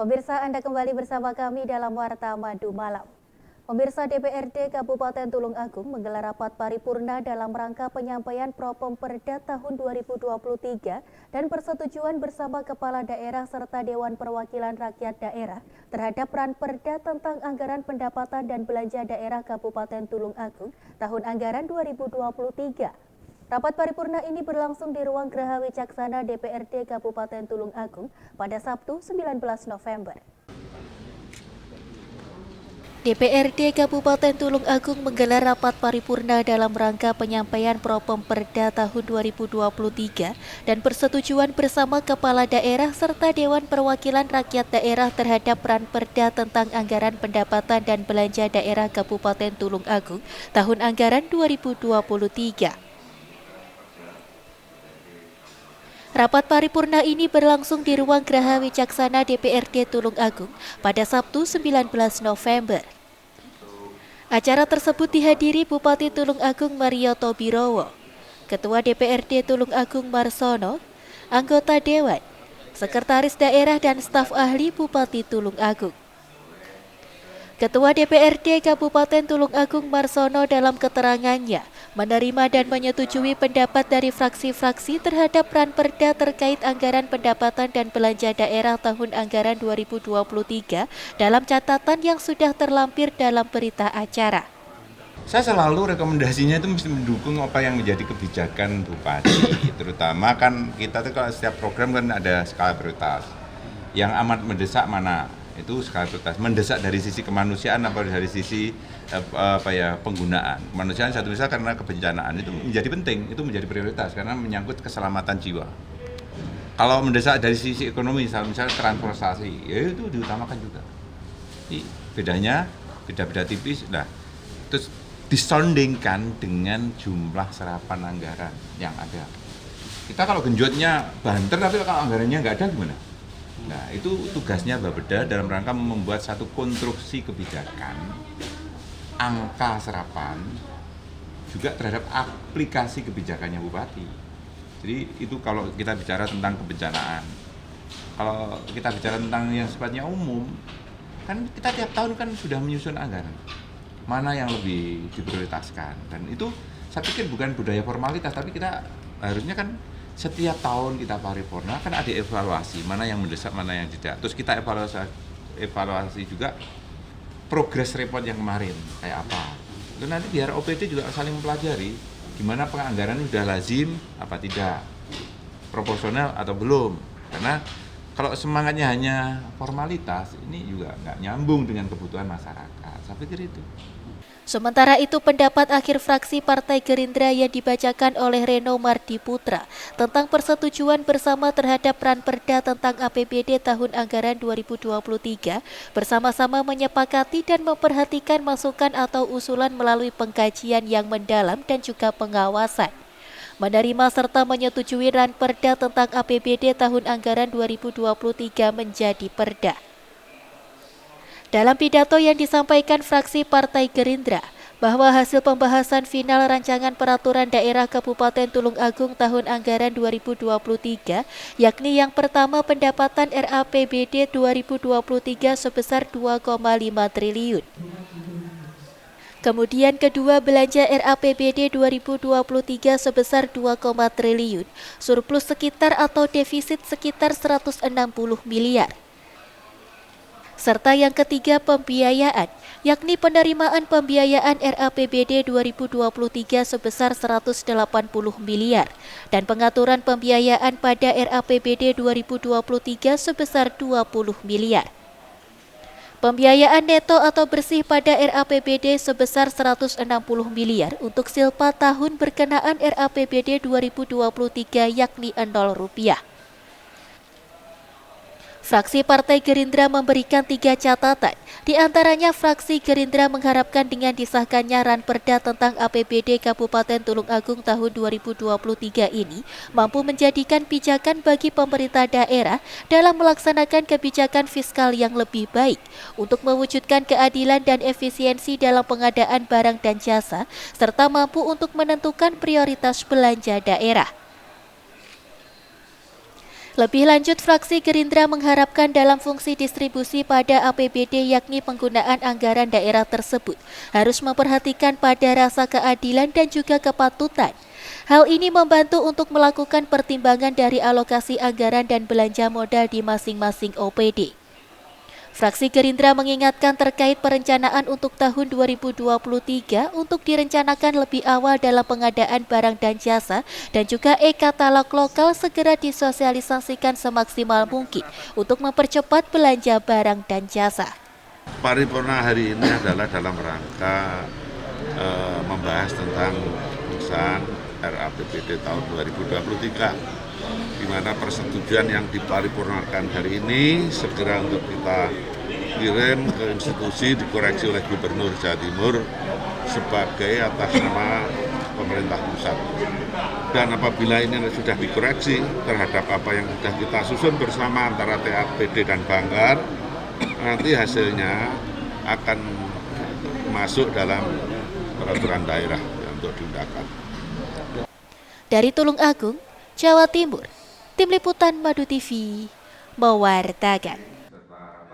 Pemirsa, Anda kembali bersama kami dalam Warta Madu Malam. Pemirsa, DPRD Kabupaten Tulung Agung menggelar rapat paripurna dalam rangka penyampaian Propemperda tahun 2023 dan persetujuan bersama Kepala Daerah serta Dewan Perwakilan Rakyat Daerah terhadap Ranperda tentang anggaran pendapatan dan belanja daerah Kabupaten Tulung Agung tahun anggaran 2023. Rapat paripurna ini berlangsung di Ruang Geraha Wicaksana DPRD Kabupaten Tulung Agung pada Sabtu 19 November. DPRD Kabupaten Tulung Agung menggelar rapat paripurna dalam rangka penyampaian Propemperda tahun 2023 dan persetujuan bersama Kepala Daerah serta Dewan Perwakilan Rakyat Daerah terhadap Ranperda tentang anggaran pendapatan dan belanja daerah Kabupaten Tulung Agung tahun anggaran 2023. Rapat paripurna ini berlangsung di Ruang Geraha Wicaksana DPRD Tulung Agung pada Sabtu 19 November. Acara tersebut dihadiri Bupati Tulung Agung Mario Tobirowo, Ketua DPRD Tulung Agung Marsono, anggota Dewan, Sekretaris Daerah dan staf ahli Bupati Tulung Agung. Ketua DPRD Kabupaten Tulung Agung Marsono dalam keterangannya menerima dan menyetujui pendapat dari fraksi-fraksi terhadap Ranperda terkait anggaran pendapatan dan belanja daerah tahun anggaran 2023 dalam catatan yang sudah terlampir dalam berita acara. Saya selalu rekomendasinya itu mesti mendukung apa yang menjadi kebijakan Bupati, terutama kan kita tuh kalau setiap program kan ada skala prioritas. Yang amat mendesak mana? Itu skala prioritas. Mendesak dari sisi kemanusiaan apa dari sisi penggunaan. Kemanusiaan satu misal karena kebencanaan itu menjadi penting, itu menjadi prioritas karena menyangkut keselamatan jiwa. Kalau mendesak dari sisi ekonomi, misalnya transportasi, ya itu diutamakan juga. Jadi beda-beda tipis. Nah, terus disondingkan dengan jumlah serapan anggaran yang ada. Kita kalau genjotnya banter, tapi kalau anggarannya nggak ada gimana? Nah, itu tugasnya Bapeda dalam rangka membuat satu konstruksi kebijakan, angka serapan, juga terhadap aplikasi kebijakannya Bupati. Jadi itu kalau kita bicara tentang kebencanaan. Kalau kita bicara tentang yang sifatnya umum, kan kita tiap tahun kan sudah menyusun anggaran. Mana yang lebih diprioritaskan. Dan itu saya pikir bukan budaya formalitas, tapi kita harusnya kan setiap tahun kita paripurna kan ada evaluasi, mana yang mendesak, mana yang tidak. Terus kita evaluasi juga progress report yang kemarin, kayak apa. Itu nanti biar OPD juga saling mempelajari, gimana penganggaran sudah lazim, apa tidak, proporsional atau belum. Karena kalau semangatnya hanya formalitas, ini juga nggak nyambung dengan kebutuhan masyarakat. Saya pikir itu. Sementara itu pendapat akhir fraksi Partai Gerindra yang dibacakan oleh Reno Mardiputra tentang persetujuan bersama terhadap Ranperda tentang APBD tahun anggaran 2023 bersama-sama menyepakati dan memperhatikan masukan atau usulan melalui pengkajian yang mendalam dan juga pengawasan. Menerima serta menyetujui Ranperda tentang APBD tahun anggaran 2023 menjadi perda. Dalam pidato yang disampaikan fraksi Partai Gerindra, bahwa hasil pembahasan final rancangan peraturan daerah Kabupaten Tulung Agung tahun anggaran 2023, yakni yang pertama pendapatan RAPBD 2023 sebesar 2,5 triliun. Kemudian kedua belanja RAPBD 2023 sebesar 2, triliun, surplus sekitar atau defisit sekitar 160 miliar. Serta yang ketiga pembiayaan, yakni penerimaan pembiayaan RAPBD 2023 sebesar 180 miliar dan pengaturan pembiayaan pada RAPBD 2023 sebesar 20 miliar. Pembiayaan neto atau bersih pada RAPBD sebesar 160 miliar untuk silpa tahun berkenaan RAPBD 2023 yakni 0 rupiah. Fraksi Partai Gerindra memberikan 3 catatan, di antaranya fraksi Gerindra mengharapkan dengan disahkannya Ranperda tentang APBD Kabupaten Tulung Agung tahun 2023 ini mampu menjadikan pijakan bagi pemerintah daerah dalam melaksanakan kebijakan fiskal yang lebih baik untuk mewujudkan keadilan dan efisiensi dalam pengadaan barang dan jasa, serta mampu untuk menentukan prioritas belanja daerah. Lebih lanjut, fraksi Gerindra mengharapkan dalam fungsi distribusi pada APBD yakni penggunaan anggaran daerah tersebut harus memperhatikan pada rasa keadilan dan juga kepatutan. Hal ini membantu untuk melakukan pertimbangan dari alokasi anggaran dan belanja modal di masing-masing OPD. Fraksi Gerindra mengingatkan terkait perencanaan untuk tahun 2023 untuk direncanakan lebih awal dalam pengadaan barang dan jasa dan juga e-katalog lokal segera disosialisasikan semaksimal mungkin untuk mempercepat belanja barang dan jasa. Paripurna hari ini adalah dalam rangka membahas tentang urusan RAPBD tahun 2023. Di mana persetujuan yang diparipurnakan hari ini segera untuk kita kirim ke institusi dikoreksi oleh Gubernur Jawa Timur sebagai atas nama pemerintah pusat. Dan apabila ini sudah dikoreksi terhadap apa yang sudah kita susun bersama antara TAPD dan Banggar, nanti hasilnya akan masuk dalam peraturan daerah untuk diundangkan. Dari Tulung Agung, Jawa Timur, Tim Liputan Madu TV mewartakan.